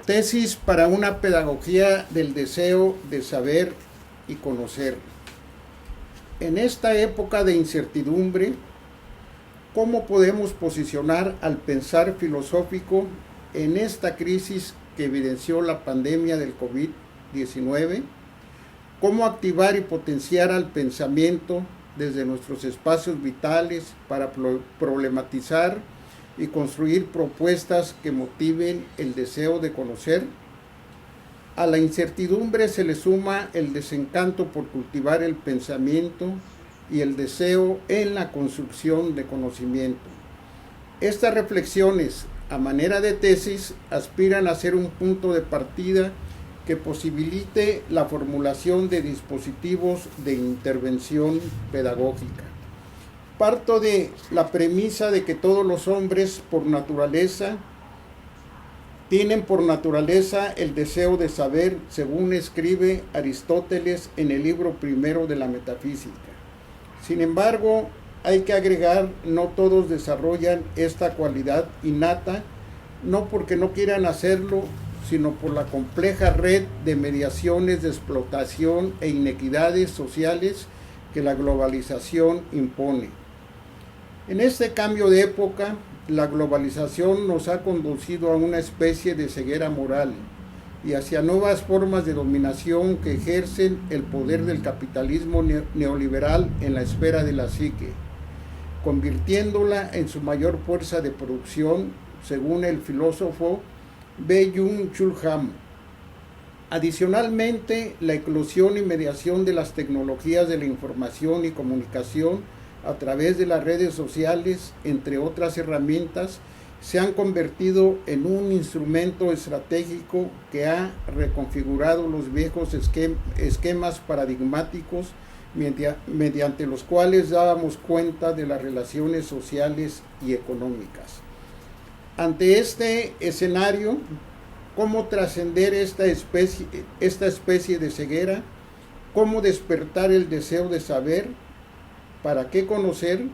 Tesis para una pedagogía del deseo de saber y conocer. En esta época de incertidumbre, ¿cómo podemos posicionar al pensar filosófico en esta crisis que evidenció la pandemia del COVID-19? ¿Cómo activar y potenciar al pensamiento desde nuestros espacios vitales para problematizar y construir propuestas que motiven el deseo de conocer? A la incertidumbre se le suma el desencanto por cultivar el pensamiento y el deseo en la construcción de conocimiento. Estas reflexiones, a manera de tesis, aspiran a ser un punto de partida que posibilite la formulación de dispositivos de intervención pedagógica. Parto de la premisa de que todos los hombres tienen por naturaleza el deseo de saber, según escribe Aristóteles en el libro primero de la Metafísica. Sin embargo, hay que agregar, no todos desarrollan esta cualidad innata, no porque no quieran hacerlo, sino por la compleja red de mediaciones de explotación e inequidades sociales que la globalización impone. En este cambio de época, la globalización nos ha conducido a una especie de ceguera moral y hacia nuevas formas de dominación que ejercen el poder del capitalismo neoliberal en la esfera de la psique, convirtiéndola en su mayor fuerza de producción, según el filósofo Byung-Chul Han. Adicionalmente, la eclosión y mediación de las tecnologías de la información y comunicación a través de las redes sociales, entre otras herramientas, se han convertido en un instrumento estratégico que ha reconfigurado los viejos esquemas paradigmáticos mediante los cuales dábamos cuenta de las relaciones sociales y económicas. Ante este escenario, ¿cómo trascender esta especie de ceguera? ¿Cómo despertar el deseo de saber? ¿Para qué conocer?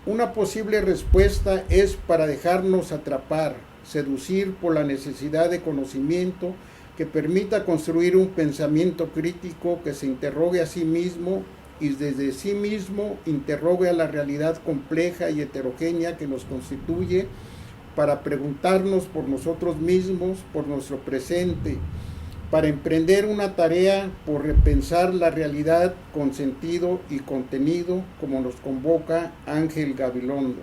Una posible respuesta es para dejarnos atrapar, seducir por la necesidad de conocimiento que permita construir un pensamiento crítico que se interrogue a sí mismo y desde sí mismo interrogue a la realidad compleja y heterogénea que nos constituye, para preguntarnos por nosotros mismos, por nuestro presente, para emprender una tarea por repensar la realidad con sentido y contenido, como nos convoca Ángel Gabilondo.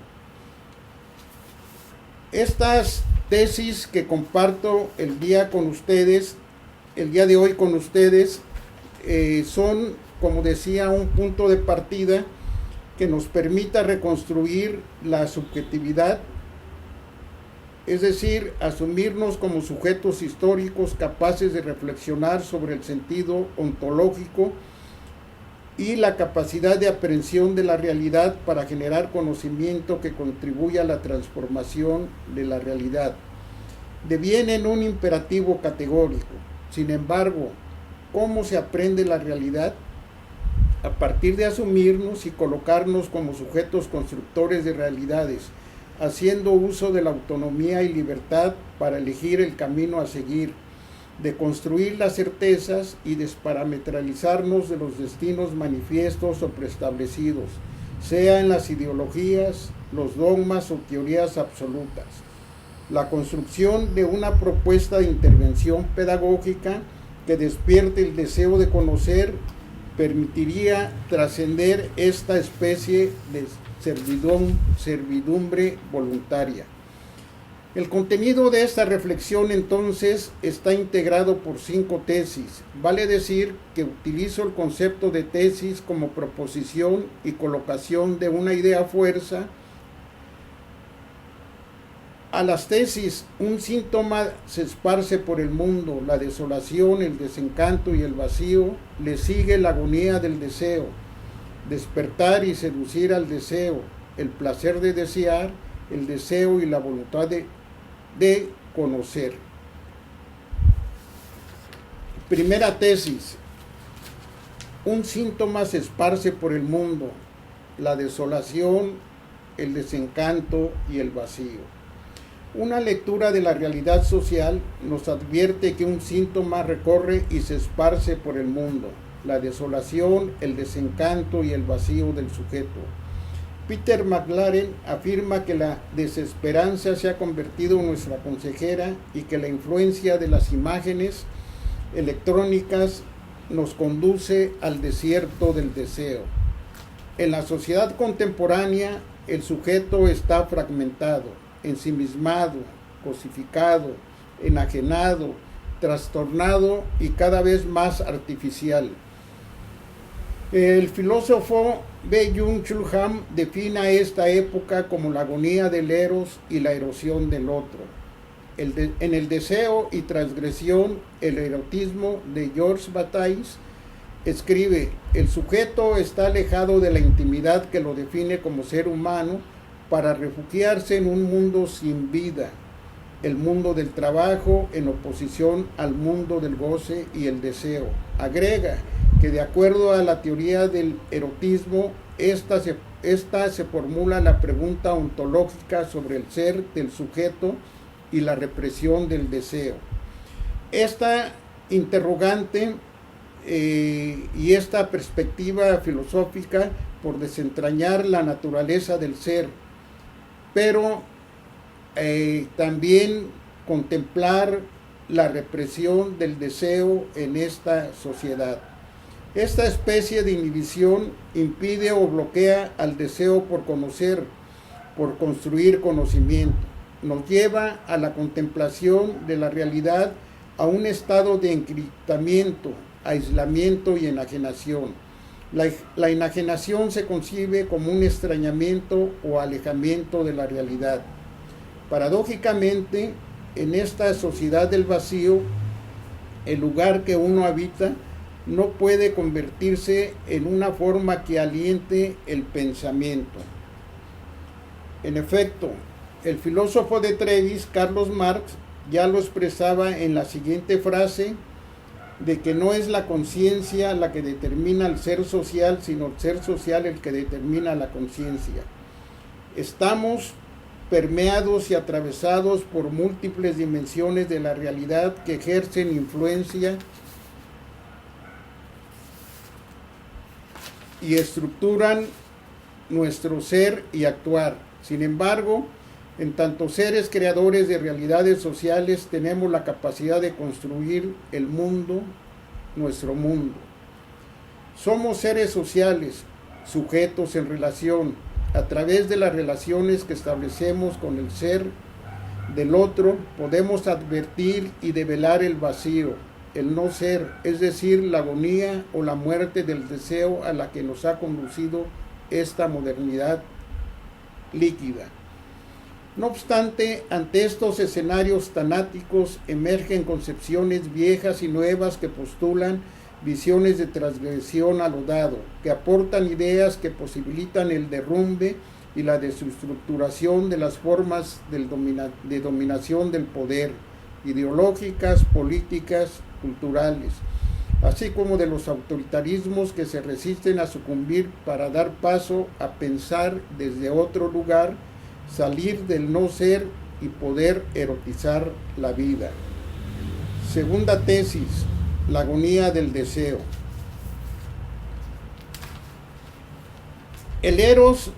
Estas tesis que comparto el día de hoy con ustedes, son, como decía, un punto de partida que nos permita reconstruir la subjetividad, es decir, asumirnos como sujetos históricos capaces de reflexionar sobre el sentido ontológico y la capacidad de aprehensión de la realidad para generar conocimiento que contribuya a la transformación de la realidad. Deviene un imperativo categórico. Sin embargo, ¿cómo se aprende la realidad? A partir de asumirnos y colocarnos como sujetos constructores de realidades, haciendo uso de la autonomía y libertad para elegir el camino a seguir, de construir las certezas y desparametralizarnos de los destinos manifiestos o preestablecidos, sea en las ideologías, los dogmas o teorías absolutas. La construcción de una propuesta de intervención pedagógica que despierte el deseo de conocer permitiría trascender esta especie de servidumbre voluntaria. El contenido de esta reflexión entonces está integrado por 5 tesis. Vale decir que utilizo el concepto de tesis como proposición y colocación de una idea fuerza. A las tesis, un síntoma se esparce por el mundo, la desolación, el desencanto y el vacío. Le sigue la agonía del deseo, despertar y seducir al deseo, el placer de desear, el deseo y la voluntad de conocer. Primera tesis. Un síntoma se esparce por el mundo, la desolación, el desencanto y el vacío. Una lectura de la realidad social nos advierte que un síntoma recorre y se esparce por el mundo: la desolación, el desencanto y el vacío del sujeto. Peter McLaren afirma que la desesperanza se ha convertido en nuestra consejera y que la influencia de las imágenes electrónicas nos conduce al desierto del deseo. En la sociedad contemporánea, el sujeto está fragmentado, ensimismado, cosificado, enajenado, trastornado y cada vez más artificial. El filósofo Byung-Chul Han define esta época como la agonía del eros y la erosión del otro. En el deseo y transgresión, el erotismo de Georges Bataille escribe: el sujeto está alejado de la intimidad que lo define como ser humano para refugiarse en un mundo sin vida, el mundo del trabajo en oposición al mundo del goce y el deseo. Agrega que de acuerdo a la teoría del erotismo, esta se formula la pregunta ontológica sobre el ser del sujeto y la represión del deseo. Esta interrogante y esta perspectiva filosófica por desentrañar la naturaleza del ser, pero también contemplar la represión del deseo en esta sociedad. Esta especie de inhibición impide o bloquea al deseo por conocer, por construir conocimiento. Nos lleva a la contemplación de la realidad, a un estado de encriptamiento, aislamiento y enajenación. La enajenación se concibe como un extrañamiento o alejamiento de la realidad. Paradójicamente, en esta sociedad del vacío, el lugar que uno habita no puede convertirse en una forma que aliente el pensamiento. En efecto, el filósofo de Trevis, Carlos Marx, ya lo expresaba en la siguiente frase, de que no es la conciencia la que determina el ser social, sino el ser social el que determina la conciencia. Estamos permeados y atravesados por múltiples dimensiones de la realidad que ejercen influencia y estructuran nuestro ser y actuar. Sin embargo, en tanto seres creadores de realidades sociales, tenemos la capacidad de construir el mundo, nuestro mundo. Somos seres sociales, sujetos en relación. A través de las relaciones que establecemos con el ser del otro, podemos advertir y develar el vacío, el no ser, es decir, la agonía o la muerte del deseo a la que nos ha conducido esta modernidad líquida. No obstante, ante estos escenarios tanáticos emergen concepciones viejas y nuevas que postulan visiones de transgresión a lo dado, que aportan ideas que posibilitan el derrumbe y la desestructuración de las formas de dominación del poder, ideológicas, políticas, culturales, así como de los autoritarismos que se resisten a sucumbir para dar paso a pensar desde otro lugar, salir del no ser y poder erotizar la vida. Segunda tesis: la agonía del deseo. El eros,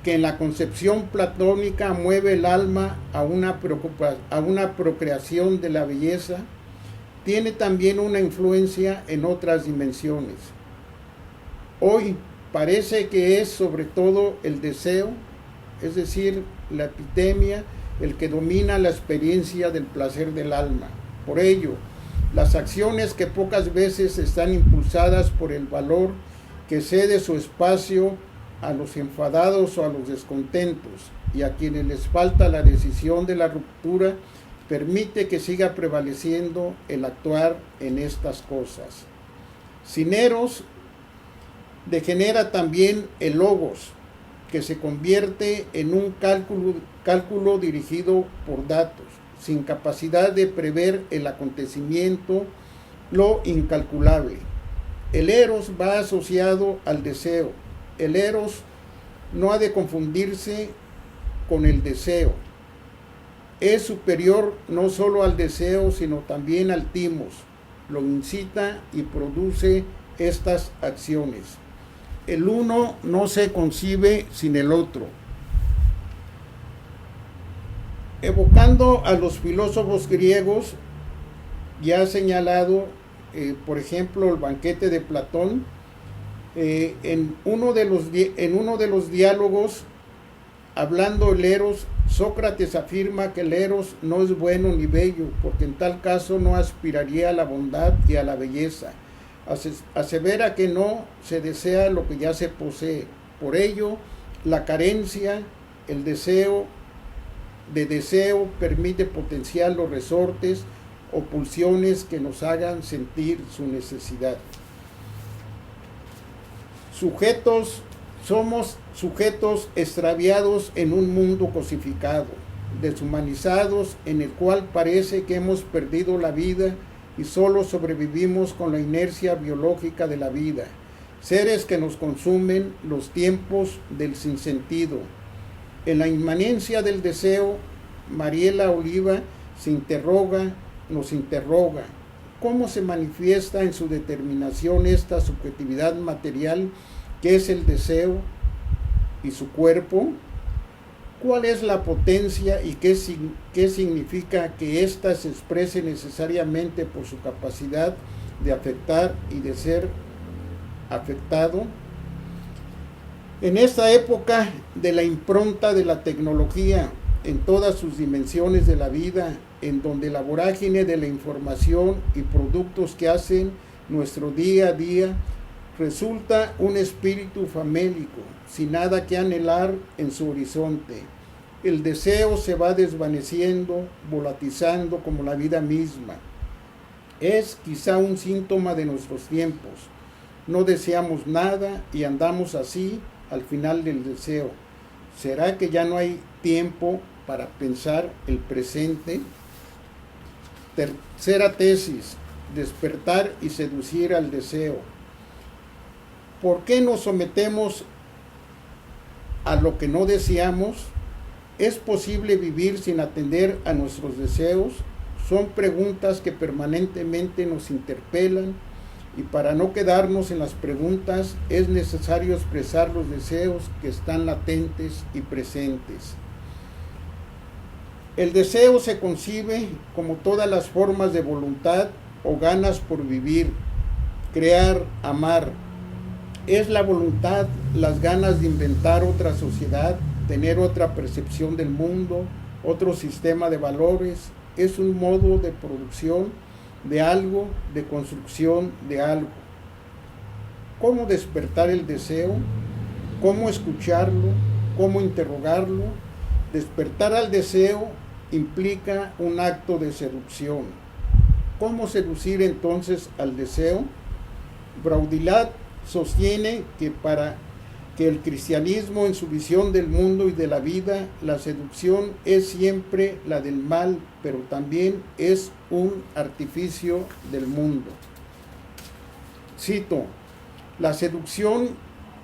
que en la concepción platónica mueve el alma a una procreación de la belleza, tiene también una influencia en otras dimensiones. Hoy parece que es sobre todo el deseo, es decir, la epidemia, el que domina la experiencia del placer del alma. Por ello, las acciones que pocas veces están impulsadas por el valor que cede su espacio a los enfadados o a los descontentos y a quienes les falta la decisión de la ruptura, permite que siga prevaleciendo el actuar en estas cosas. Sin eros, degenera también el logos, que se convierte en un cálculo dirigido por datos, sin capacidad de prever el acontecimiento, lo incalculable. El eros va asociado al deseo. El eros no ha de confundirse con el deseo. Es superior no solo al deseo, sino también al timos. Lo incita y produce estas acciones. El uno no se concibe sin el otro. Evocando a los filósofos griegos, ya señalado, por ejemplo, el banquete de Platón, en uno de los diálogos, hablando el Eros, Sócrates afirma que el Eros no es bueno ni bello, porque en tal caso no aspiraría a la bondad y a la belleza. Asevera que no se desea lo que ya se posee. Por ello, la carencia, el deseo permite potenciar los resortes o pulsiones que nos hagan sentir su necesidad. Somos sujetos extraviados en un mundo cosificado, deshumanizados, en el cual parece que hemos perdido la vida y solo sobrevivimos con la inercia biológica de la vida, seres que nos consumen los tiempos del sinsentido. En la inmanencia del deseo, Mariela Oliva nos interroga, ¿cómo se manifiesta en su determinación esta subjetividad material que es el deseo y su cuerpo? ¿Cuál es la potencia y qué significa que ésta se exprese necesariamente por su capacidad de afectar y de ser afectado? En esta época de la impronta de la tecnología en todas sus dimensiones de la vida, en donde la vorágine de la información y productos que hacen nuestro día a día resulta un espíritu famélico, sin nada que anhelar en su horizonte. El deseo se va desvaneciendo, volatilizando como la vida misma. Es quizá un síntoma de nuestros tiempos. No deseamos nada y andamos así al final del deseo. ¿Será que ya no hay tiempo para pensar el presente? Tercera tesis: despertar y seducir al deseo. ¿Por qué nos sometemos a lo que no deseamos? ¿Es posible vivir sin atender a nuestros deseos? Son preguntas que permanentemente nos interpelan, y para no quedarnos en las preguntas es necesario expresar los deseos que están latentes y presentes. El deseo se concibe como todas las formas de voluntad o ganas por vivir, crear, amar. Es la voluntad, las ganas de inventar otra sociedad, tener otra percepción del mundo, otro sistema de valores. Es un modo de producción de algo, de construcción de algo. ¿Cómo despertar el deseo? ¿Cómo escucharlo? ¿Cómo interrogarlo? Despertar al deseo implica un acto de seducción. ¿Cómo seducir entonces al deseo? Baudrillard sostiene que para que el cristianismo, en su visión del mundo y de la vida, la seducción es siempre la del mal, pero también es un artificio del mundo. Cito: la seducción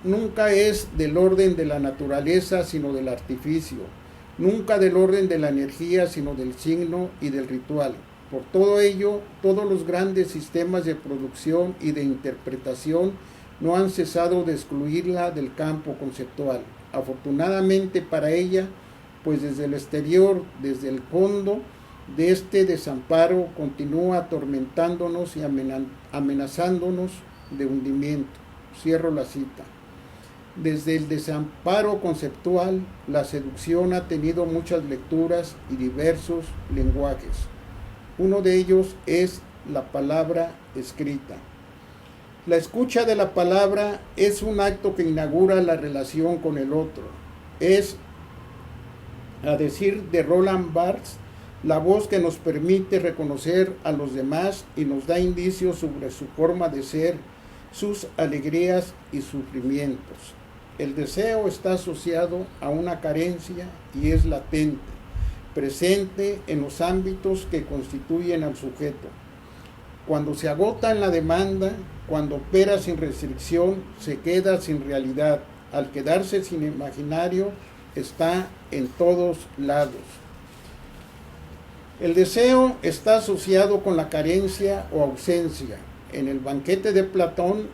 nunca es del orden de la naturaleza, sino del artificio, nunca del orden de la energía, sino del signo y del ritual. Por todo ello, todos los grandes sistemas de producción y de interpretación no han cesado de excluirla del campo conceptual. Afortunadamente para ella, pues desde el exterior, desde el fondo de este desamparo, continúa atormentándonos y amenazándonos de hundimiento. Cierro la cita. Desde el desamparo conceptual, la seducción ha tenido muchas lecturas y diversos lenguajes. Uno de ellos es la palabra escrita. La escucha de la palabra es un acto que inaugura la relación con el otro. Es, a decir de Roland Barthes, la voz que nos permite reconocer a los demás y nos da indicios sobre su forma de ser, sus alegrías y sufrimientos. El deseo está asociado a una carencia y es latente, presente en los ámbitos que constituyen al sujeto. Cuando se agota en la demanda, cuando opera sin restricción, se queda sin realidad. Al quedarse sin imaginario, está en todos lados. El deseo está asociado con la carencia o ausencia. En el banquete de Platón,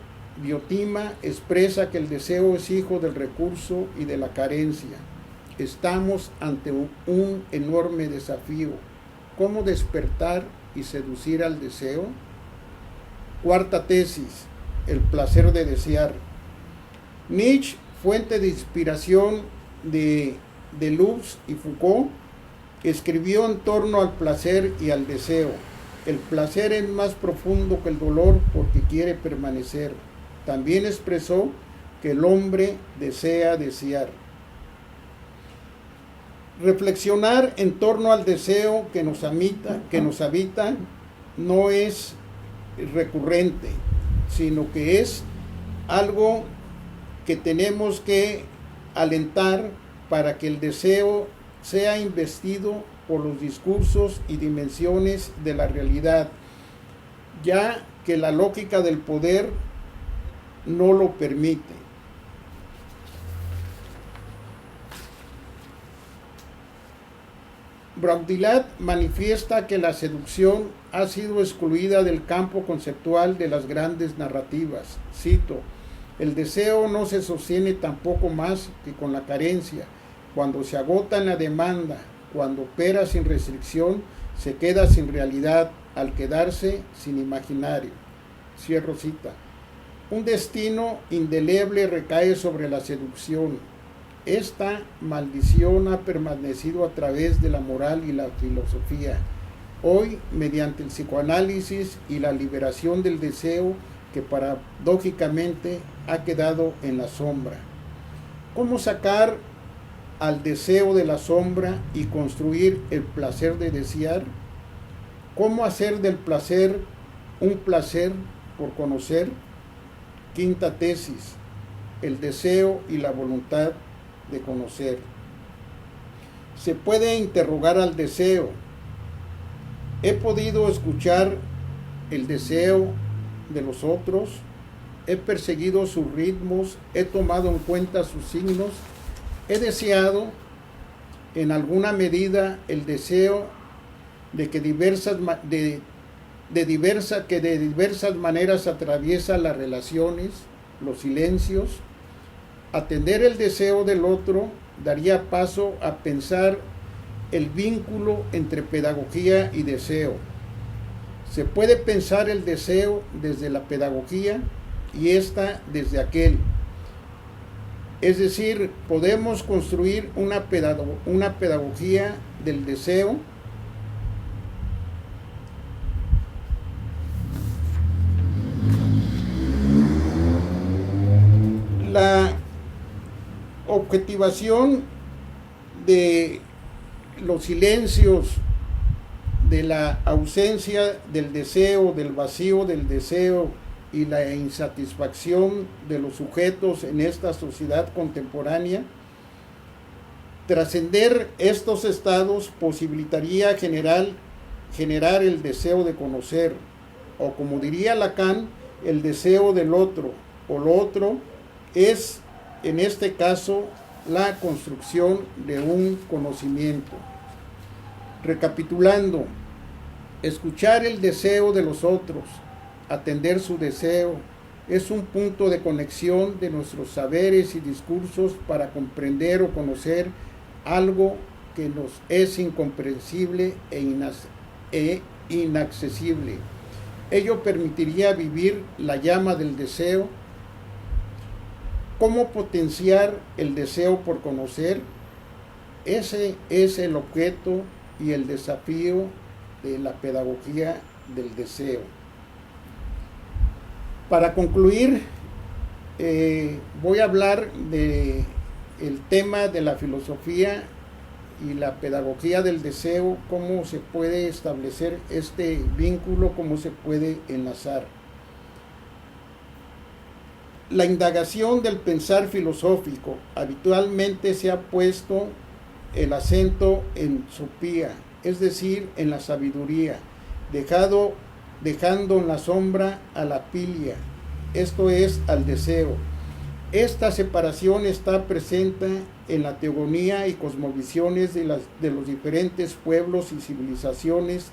Diotima expresa que el deseo es hijo del recurso y de la carencia. Estamos ante un enorme desafío. ¿Cómo despertar y seducir al deseo? Cuarta tesis, el placer de desear. Nietzsche, fuente de inspiración de Deleuze y Foucault, escribió en torno al placer y al deseo. El placer es más profundo que el dolor porque quiere permanecer. También expresó que el hombre desea desear. Reflexionar en torno al deseo que nos habita no es recurrente, sino que es algo que tenemos que alentar para que el deseo sea investido por los discursos y dimensiones de la realidad, ya que la lógica del poder no lo permite. Baudrillard manifiesta que la seducción ha sido excluida del campo conceptual de las grandes narrativas. Cito: el deseo no se sostiene tampoco más que con la carencia. Cuando se agota en la demanda, cuando opera sin restricción, se queda sin realidad, al quedarse sin imaginario. Cierro cita. Un destino indeleble recae sobre la seducción. Esta maldición ha permanecido a través de la moral y la filosofía. Hoy, mediante el psicoanálisis y la liberación del deseo, que paradójicamente ha quedado en la sombra. ¿Cómo sacar al deseo de la sombra y construir el placer de desear? ¿Cómo hacer del placer un placer por conocer? Quinta tesis, el deseo y la voluntad de conocer. Se puede interrogar al deseo. ¿He podido escuchar el deseo de los otros? ¿He perseguido sus ritmos? ¿He tomado en cuenta sus signos? ¿He deseado en alguna medida el deseo de que de diversas maneras atraviesa las relaciones, los silencios? Atender el deseo del otro daría paso a pensar el vínculo entre pedagogía y deseo. Se puede pensar el deseo desde la pedagogía y esta desde aquel. Es decir, podemos construir una pedagogía del deseo la objetivación de los silencios, de la ausencia del deseo, del vacío del deseo y la insatisfacción de los sujetos en esta sociedad contemporánea. Trascender estos estados posibilitaría generar el deseo de conocer, o como diría Lacan, el deseo del otro, o lo otro es, en este caso, la construcción de un conocimiento. Recapitulando, escuchar el deseo de los otros, atender su deseo, es un punto de conexión de nuestros saberes y discursos para comprender o conocer algo que nos es incomprensible e inaccesible. Ello permitiría vivir la llama del deseo. ¿Cómo potenciar el deseo por conocer? Ese es el objeto y el desafío de la pedagogía del deseo. Para concluir, voy a hablar del tema de la filosofía y la pedagogía del deseo, cómo se puede establecer este vínculo, cómo se puede enlazar. La indagación del pensar filosófico. Habitualmente se ha puesto el acento en sopía, es decir, en la sabiduría, dejando en la sombra a la pilia, esto es, al deseo. Esta separación está presente en la teogonía y cosmovisiones de los diferentes pueblos y civilizaciones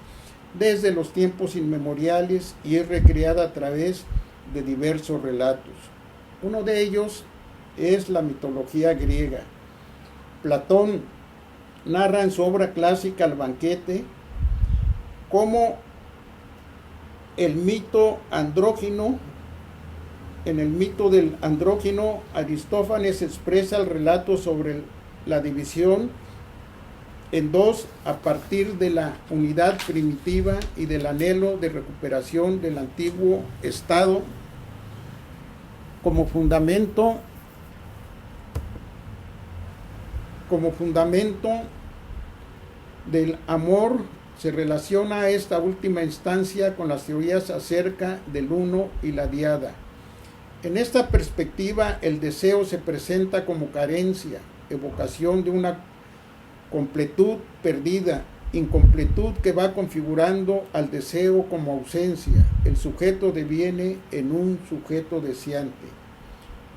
desde los tiempos inmemoriales y es recreada a través de diversos relatos. Uno de ellos es la mitología griega. Platón narra en su obra clásica El banquete cómo el mito andrógino, en el mito del andrógino, Aristófanes expresa el relato sobre la división en dos a partir de la unidad primitiva y del anhelo de recuperación del antiguo estado como fundamento del amor. Se relaciona a esta última instancia con las teorías acerca del uno y la diada. En esta perspectiva, el deseo se presenta como carencia, evocación de una completud perdida, incompletud que va configurando al deseo como ausencia. El sujeto deviene en un sujeto deseante.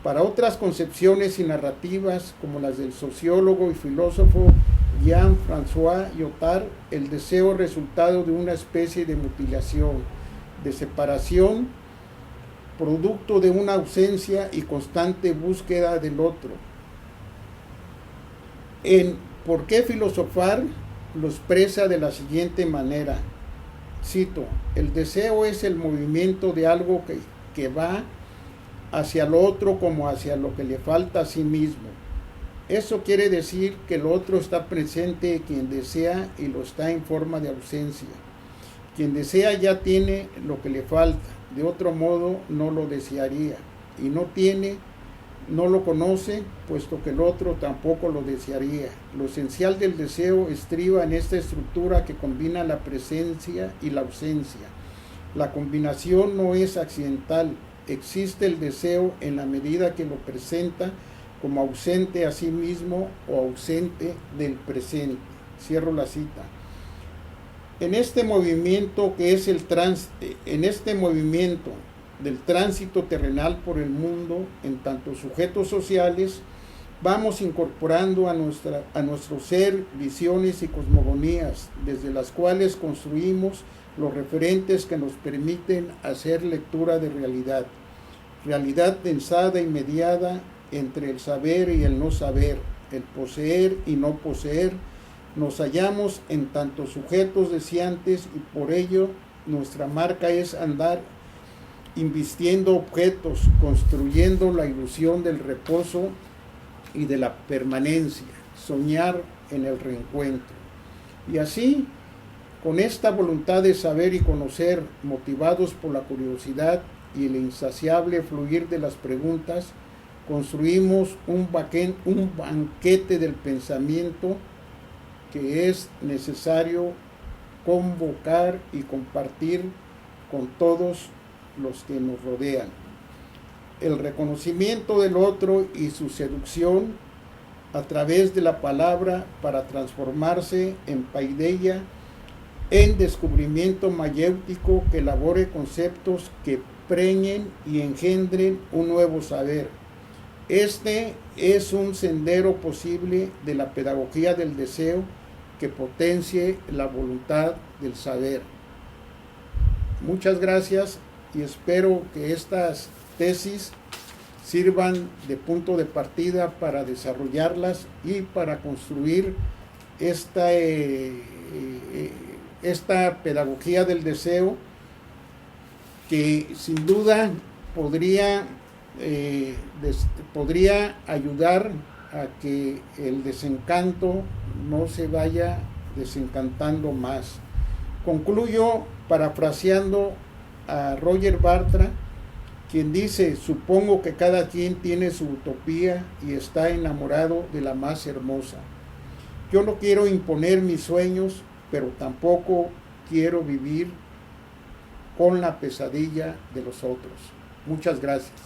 Para otras concepciones y narrativas, como las del sociólogo y filósofo Jean-François Lyotard, el deseo es resultado de una especie de mutilación, de separación, producto de una ausencia y constante búsqueda del otro. En ¿Por qué filosofar? Lo expresa de la siguiente manera, cito: el deseo es el movimiento de algo que va hacia lo otro como hacia lo que le falta a sí mismo. Eso quiere decir que el otro está presente en quien desea y lo está en forma de ausencia. Quien desea ya tiene lo que le falta, de otro modo no lo desearía, y no lo conoce, puesto que el otro tampoco lo desearía. Lo esencial del deseo estriba en esta estructura que combina la presencia y la ausencia. La combinación no es accidental, existe el deseo en la medida que lo presenta como ausente a sí mismo o ausente del presente. Cierro la cita. En este movimiento del tránsito terrenal por el mundo, en tanto sujetos sociales, vamos incorporando a nuestro ser visiones y cosmogonías, desde las cuales construimos los referentes que nos permiten hacer lectura de realidad pensada y mediada entre el saber y el no saber, el poseer y no poseer. Nos hallamos en tanto sujetos deseantes y por ello nuestra marca es andar invistiendo objetos, construyendo la ilusión del reposo y de la permanencia, soñar en el reencuentro. Y así, con esta voluntad de saber y conocer, motivados por la curiosidad y el insaciable fluir de las preguntas, construimos un banquete del pensamiento que es necesario convocar y compartir con todos los que nos rodean. El reconocimiento del otro y su seducción a través de la palabra para transformarse en paideia, en descubrimiento mayéutico que elabore conceptos que preñen y engendren un nuevo saber. Este es un sendero posible de la pedagogía del deseo que potencie la voluntad del saber. Muchas gracias y espero que estas tesis sirvan de punto de partida para desarrollarlas y para construir esta pedagogía del deseo que sin duda podría ayudar a que el desencanto no se vaya desencantando más. Concluyo parafraseando a Roger Bartra, quien dice: supongo que cada quien tiene su utopía y está enamorado de la más hermosa. Yo no quiero imponer mis sueños, pero tampoco quiero vivir con la pesadilla de los otros. Muchas gracias.